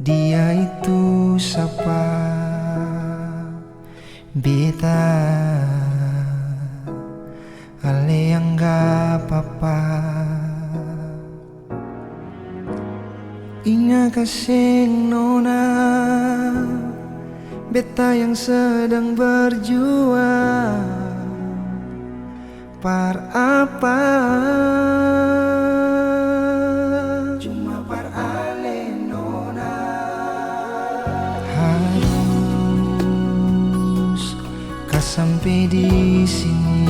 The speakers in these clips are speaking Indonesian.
Dia itu siapa? Beta ale yang gak apa-apa. Inga kasing nona, beta yang sedang berjuang. Par apa? Cuma par ale nona. Harus kau sampai di sini.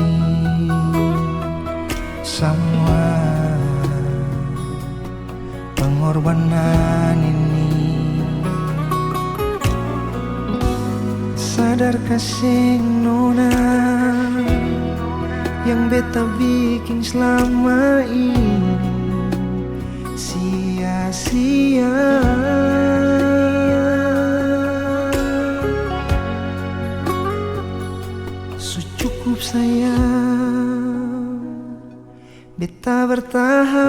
Semua pengorbanan ini, sadar kasih nona yang beta bikin selama ini sia-sia. Cukup sayang, beta bertahan.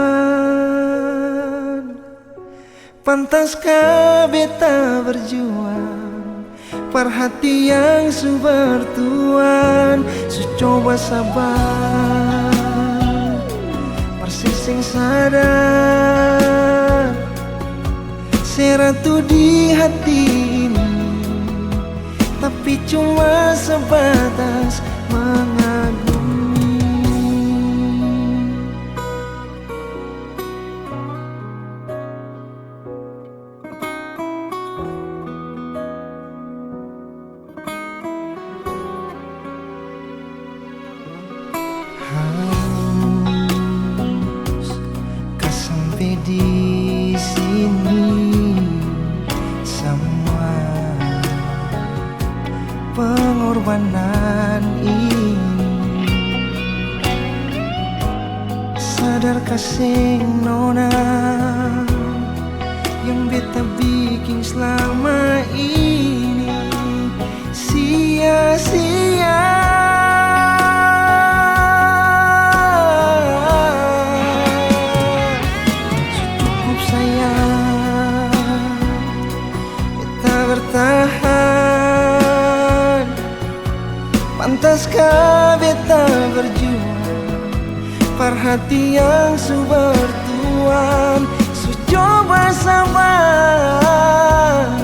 Pantaskah beta berjuang? Perhati yang su bertuan, su coba sabar, persising sadar, seratu di hati ini, tapi cuma sebatas mengagumi. Harus kau sampai di sini. Semua pengorbanan ini, sadar kasih nona yang beta bikin selama ini sia-sia. Bertahan, pantaskah beta berjuang? Perhati yang su bertuan, su coba sabar,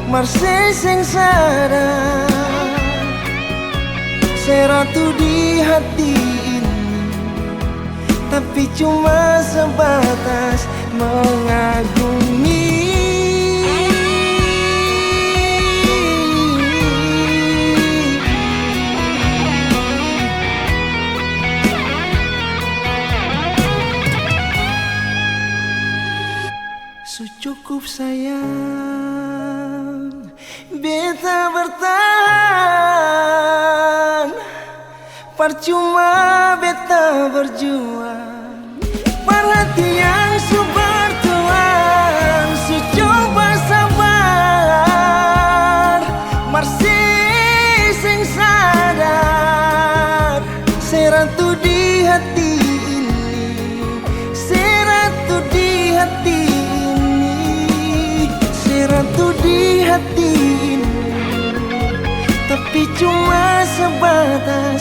marseseng sadar, seratu di hati ini, tapi cuma sebatas mengagumi. Cukup sayang, beta bertahan. Percuma beta berjuang, perhatian su bertuan, su coba sabar, marseseng sadar, seratu di hati ini, seratu di hati, seratu di hati ini, tapi cuma sebatas